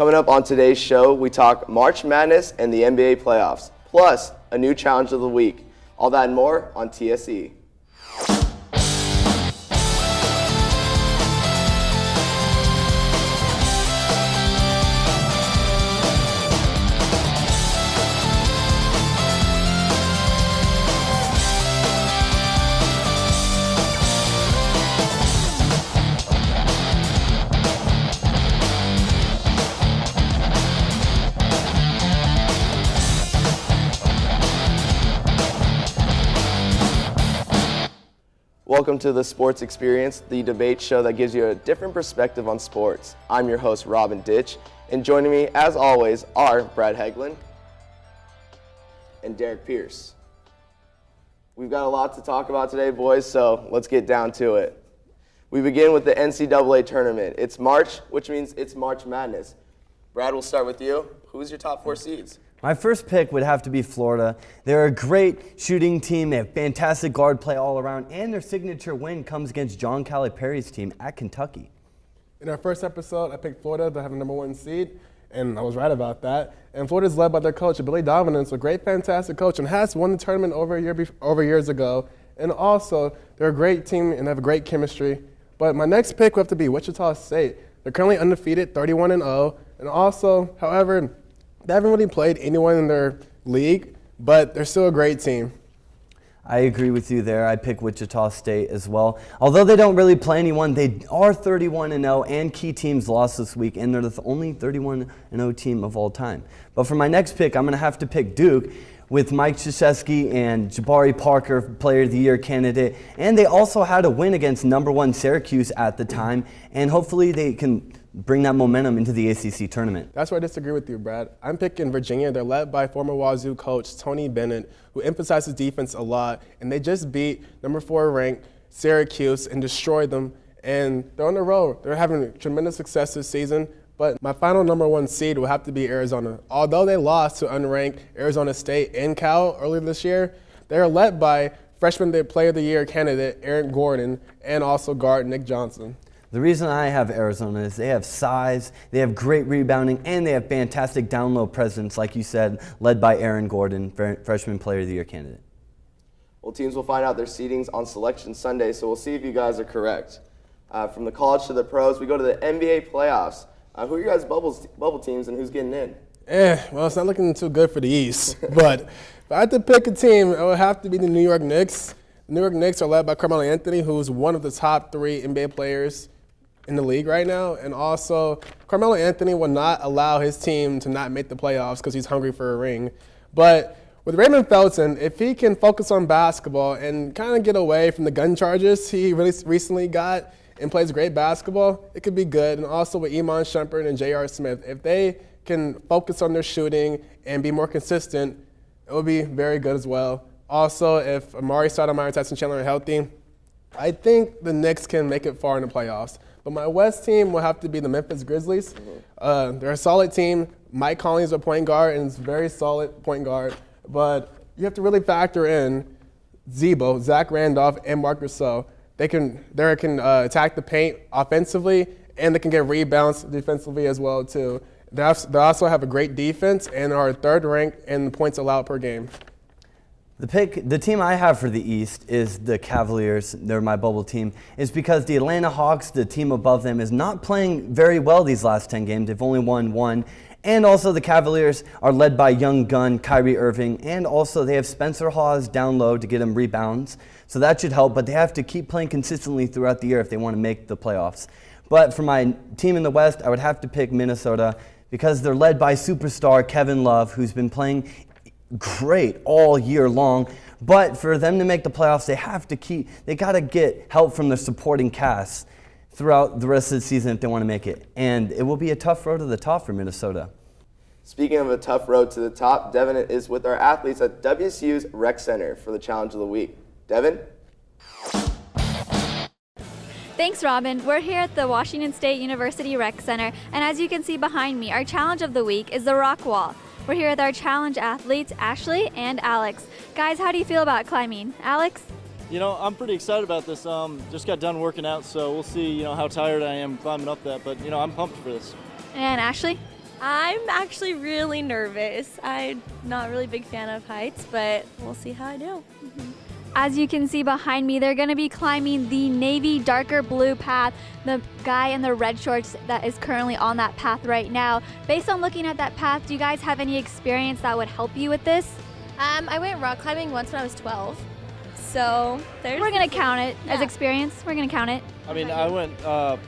Coming up on today's show, we talk March Madness and the NBA playoffs, plus a new challenge of the week. All that and more on TSE. Welcome to the Sports Experience, the debate show that gives you a different perspective on sports. I'm your host, Robin Ditch, and joining me, as always, are Brad Heglin and Derek Pierce. We've got a lot to talk about today, boys, so let's get down to it. We begin with the NCAA tournament. It's March, which means it's March Madness. Brad, we'll start with you. Who's your top 4 seeds? My first pick would have to be Florida. They're a great shooting team. They have fantastic guard play all around, and their signature win comes against John Calipari's team at Kentucky. In our first episode, I picked Florida to have a #1 seed, and I was right about that. And Florida's led by their coach, Billy Donovan, a great, fantastic coach, and has won the tournament over years ago. And also, they're a great team and have a great chemistry. But my next pick would have to be Wichita State. They're currently undefeated, 31-0, and also, however, they haven't really played anyone in their league, but they're still a great team. I agree with you there. I pick Wichita State as well. Although they don't really play anyone, they are 31-0, and key teams lost this week, and they're the only 31-0 team of all time. But for my next pick, I'm going to have to pick Duke with Mike Krzyzewski and Jabari Parker, Player of the Year candidate. And they also had a win against #1 Syracuse at the time, and hopefully they can bring that momentum into the ACC tournament. That's where I disagree with you, Brad. I'm picking Virginia. They're led by former Wazoo coach Tony Bennett, who emphasizes defense a lot, and they just beat #4 ranked Syracuse and destroyed them, and they're on the road. They're having tremendous success this season, but my final #1 seed will have to be Arizona. Although they lost to unranked Arizona State and Cal earlier this year, they are led by freshman Player of the Year candidate Aaron Gordon and also guard Nick Johnson. The reason I have Arizona is they have size, they have great rebounding, and they have fantastic down-low presence, like you said, led by Aaron Gordon, freshman Player of the Year candidate. Well, teams will find out their seedings on Selection Sunday, so we'll see if you guys are correct. From the college to the pros, we go to the NBA playoffs. Who are your guys' bubble teams, and who's getting in? Well, it's not looking too good for the East, but if I had to pick a team, it would have to be the New York Knicks. The New York Knicks are led by Carmelo Anthony, who's one of the top 3 NBA players in the league right now, and also Carmelo Anthony will not allow his team to not make the playoffs because he's hungry for a ring. But with Raymond Felton, if he can focus on basketball and kind of get away from the gun charges he really recently got and plays great basketball, it could be good. And also with Iman Shumpert and J.R. Smith, if they can focus on their shooting and be more consistent, it will be very good as well. Also, if Amari Stoudemire and Tyson Chandler are healthy, I think the Knicks can make it far in the playoffs. But my West team will have to be the Memphis Grizzlies. They're a solid team. Mike Conley is a point guard, and it's a very solid point guard. But you have to really factor in Zebo, Zach Randolph, and Marc Gasol. They can attack the paint offensively, and they can get rebounds defensively as well, too. They also have a great defense and are 3rd ranked in points allowed per game. The team I have for the East is the Cavaliers. They're my bubble team. It's because the Atlanta Hawks, the team above them, is not playing very well these last 10 games. They've only won 1. And also the Cavaliers are led by young gun Kyrie Irving. And also they have Spencer Hawes down low to get him rebounds. So that should help. But they have to keep playing consistently throughout the year if they want to make the playoffs. But for my team in the West, I would have to pick Minnesota because they're led by superstar Kevin Love, who's been playing great all year long, but for them to make the playoffs, they got to get help from their supporting cast throughout the rest of the season if they want to make it. And it will be a tough road to the top for Minnesota. Speaking of a tough road to the top, Devin is with our athletes at WSU's Rec Center for the Challenge of the Week. Devin? Thanks, Robin. We're here at the Washington State University Rec Center, and as you can see behind me, our challenge of the week is the rock wall. We're here with our challenge athletes, Ashley and Alex. Guys, how do you feel about climbing? Alex? You know, I'm pretty excited about this. Just got done working out, so we'll see, how tired I am climbing up that. But, I'm pumped for this. And Ashley? I'm actually really nervous. I'm not really a big fan of heights, but we'll see how I do. As you can see behind me, they're going to be climbing the navy darker blue path. The guy in the red shorts that is currently on that path right now. Based on looking at that path, do you guys have any experience that would help you with this? I went rock climbing once when I was 12, so We're going to count it as Yeah. experience. We're going to count it. I mean, I went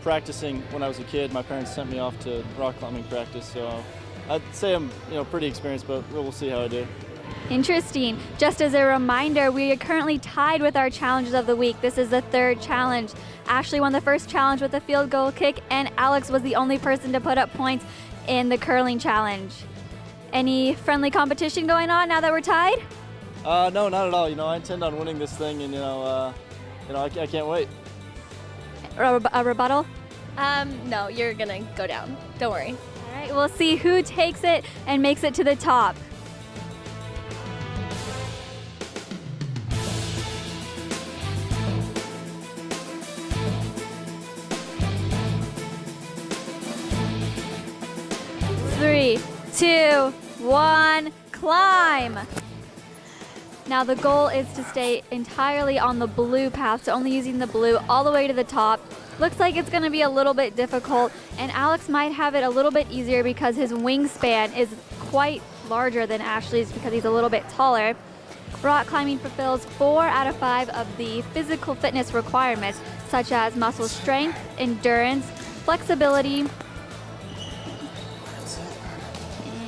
practicing when I was a kid. My parents sent me off to rock climbing practice, so I'd say I'm pretty experienced, but we'll see how I do. Interesting. Just as a reminder, we are currently tied with our challenges of the week. This is the third challenge. Ashley won the first challenge with a field goal kick, and Alex was the only person to put up points in the curling challenge. Any friendly competition going on now that we're tied? No, not at all. I intend on winning this thing, and I can't wait. A rebuttal? No, you're gonna go down. Don't worry. All right, we'll see who takes it and makes it to the top. Three, two, one, climb! Now the goal is to stay entirely on the blue path, so only using the blue all the way to the top. Looks like it's going to be a little bit difficult, and Alex might have it a little bit easier because his wingspan is quite larger than Ashley's because he's a little bit taller. Rock climbing fulfills 4 out of 5 of the physical fitness requirements, such as muscle strength, endurance, flexibility,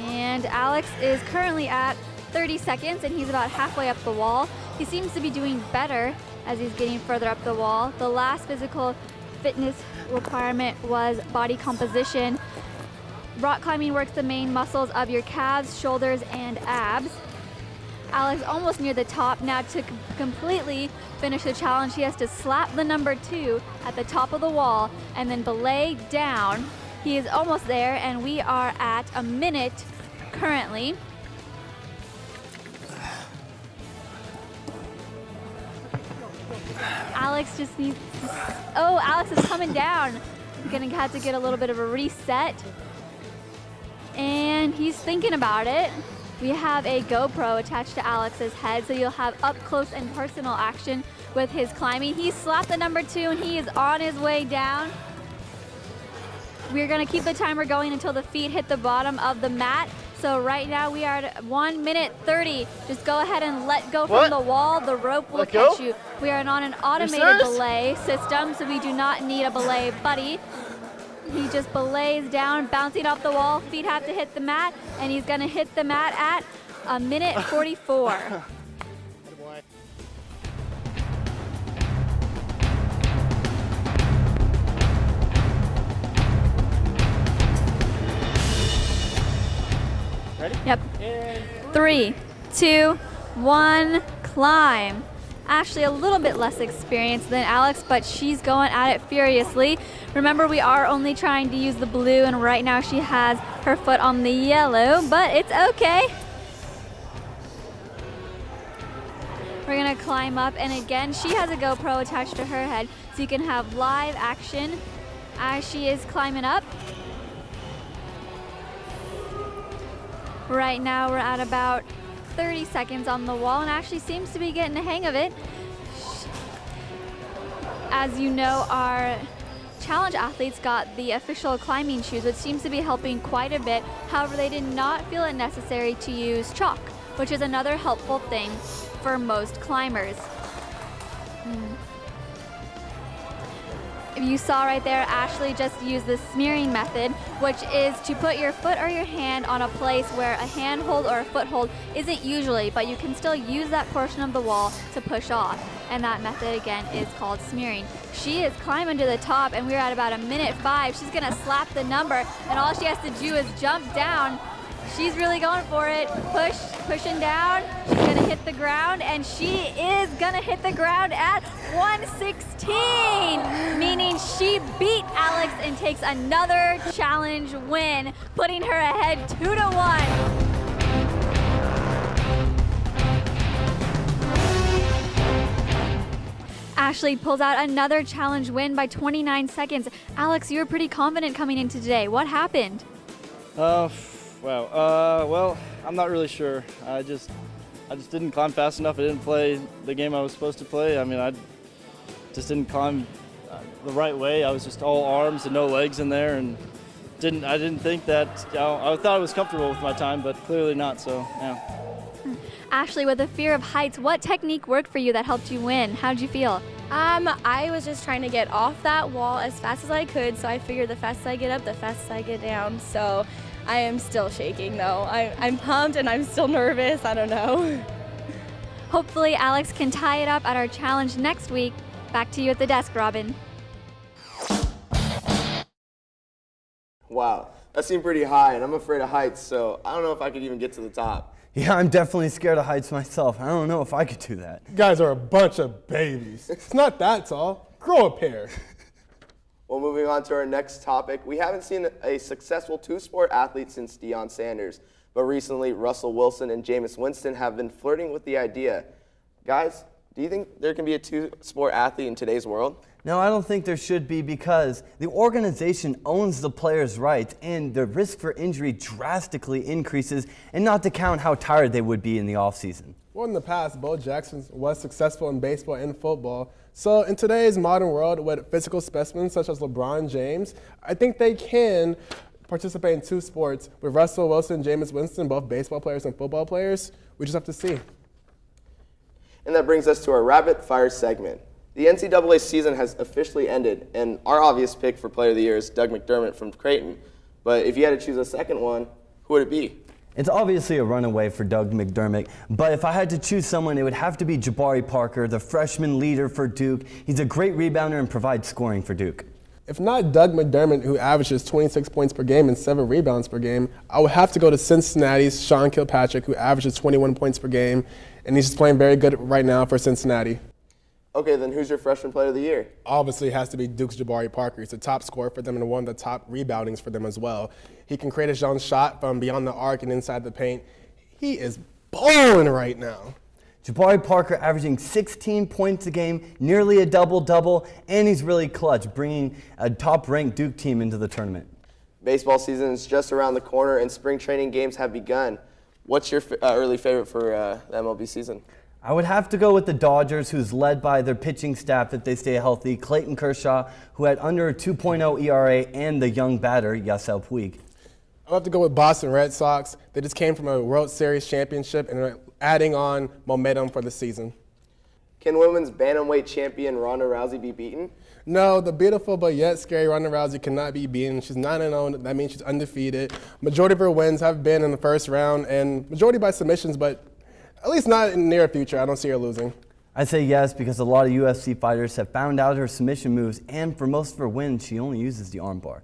and Alex is currently at 30 seconds and he's about halfway up the wall. He seems to be doing better as he's getting further up the wall. The last physical fitness requirement was body composition. Rock climbing works the main muscles of your calves, shoulders, and abs. Alex almost near the top. Now to completely finish the challenge, he has to slap the number 2 at the top of the wall and then belay down. He is almost there, and we are at a minute currently. Alex just needs to, oh, Alex is coming down. He's gonna have to get a little bit of a reset. And he's thinking about it. We have a GoPro attached to Alex's head, so you'll have up close and personal action with his climbing. He slapped the number 2 and he is on his way down. We're gonna keep the timer going until the feet hit the bottom of the mat. So right now we are at 1 minute 30. Just go ahead and let go from the wall. The rope will catch you. We are on an automated belay system, so we do not need a belay buddy. He just belays down, bouncing off the wall. Feet have to hit the mat, and he's gonna hit the mat at a minute 44. Ready? Yep. 3, 2, 1, climb. Ashley a little bit less experienced than Alex, but she's going at it furiously. Remember, we are only trying to use the blue, and right now she has her foot on the yellow, but it's okay. We're gonna climb up, and again, she has a GoPro attached to her head, so you can have live action as she is climbing up. Right now we're at about 30 seconds on the wall, and Ashley seems to be getting the hang of it. As you know, our challenge athletes got the official climbing shoes, which seems to be helping quite a bit. However, they did not feel it necessary to use chalk, which is another helpful thing for most climbers. You saw right there, Ashley just used the smearing method, which is to put your foot or your hand on a place where a handhold or a foothold isn't usually, but you can still use that portion of the wall to push off. And that method, again, is called smearing. She is climbing to the top, and we're at about a minute 5. She's gonna slap the number, and all she has to do is jump down. She's really going for it. Pushing down. She's gonna hit the ground, and she is gonna hit the ground at 116, meaning she beat Alex and takes another challenge win, putting her ahead 2-1. Ashley pulls out another challenge win by 29 seconds. Alex, you were pretty confident coming into today. What happened? Wow. Well, I'm not really sure. I just didn't climb fast enough. I didn't play the game I was supposed to play. I mean, I just didn't climb the right way. I was just all arms and no legs in there, and I didn't think that. I thought I was comfortable with my time, but clearly not. So yeah. Ashley, with the fear of heights, what technique worked for you that helped you win? How did you feel? I was just trying to get off that wall as fast as I could, so I figured the faster I get up, the faster I get down. So I am still shaking though. I'm pumped and I'm still nervous. I don't know. Hopefully Alex can tie it up at our challenge next week. Back to you at the desk, Robin. Wow, that seemed pretty high, and I'm afraid of heights, so I don't know if I could even get to the top. Yeah, I'm definitely scared of heights myself. I don't know if I could do that. You guys are a bunch of babies. It's not that tall. Grow a pair. Well, moving on to our next topic, we haven't seen a successful two-sport athlete since Deion Sanders, but recently Russell Wilson and Jameis Winston have been flirting with the idea. Guys, do you think there can be a two-sport athlete in today's world? No, I don't think there should be because the organization owns the players' rights and the risk for injury drastically increases, and not to count how tired they would be in the offseason. Well, in the past, Bo Jackson was successful in baseball and football. So in today's modern world with physical specimens such as LeBron James, I think they can participate in two sports with Russell Wilson and Jameis Winston, both baseball players and football players. We just have to see. And that brings us to our rapid fire segment. The NCAA season has officially ended, and our obvious pick for Player of the Year is Doug McDermott from Creighton. But if you had to choose a second one, who would it be? It's obviously a runaway for Doug McDermott, but if I had to choose someone, it would have to be Jabari Parker, the freshman leader for Duke. He's a great rebounder and provides scoring for Duke. If not Doug McDermott, who averages 26 points per game and 7 rebounds per game, I would have to go to Cincinnati's Sean Kilpatrick, who averages 21 points per game, and he's just playing very good right now for Cincinnati. Okay, then who's your freshman Player of the Year? Obviously, it has to be Duke's Jabari Parker. He's the top scorer for them and one of the top reboundings for them as well. He can create his own shot from beyond the arc and inside the paint. He is balling right now. Jabari Parker averaging 16 points a game, nearly a double-double, and he's really clutch, bringing a top-ranked Duke team into the tournament. Baseball season is just around the corner, and spring training games have begun. What's your early favorite for the MLB season? I would have to go with the Dodgers, who's led by their pitching staff if they stay healthy, Clayton Kershaw, who had under a 2.0 ERA, and the young batter, Yasiel Puig. I'll have to go with Boston Red Sox. They just came from a World Series championship and are adding on momentum for the season. Can women's bantamweight champion Ronda Rousey be beaten? No, the beautiful but yet scary Ronda Rousey cannot be beaten. She's 9-0. That means she's undefeated. Majority of her wins have been in the first round, and majority by submissions, but at least not in the near future. I don't see her losing. I say yes because a lot of UFC fighters have found out her submission moves, and for most of her wins, she only uses the armbar.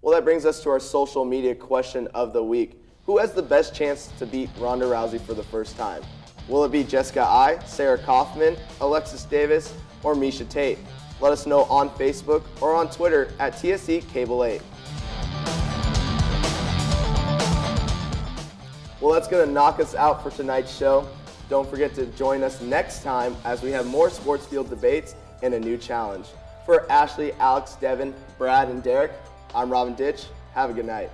Well, that brings us to our social media question of the week. Who has the best chance to beat Ronda Rousey for the first time? Will it be Jessica Ai, Sarah Kaufman, Alexis Davis, or Misha Tate? Let us know on Facebook or on Twitter at TSC Cable 8. Well, that's going to knock us out for tonight's show. Don't forget to join us next time as we have more sports field debates and a new challenge. For Ashley, Alex, Devin, Brad, and Derek, I'm Robin Ditch. Have a good night.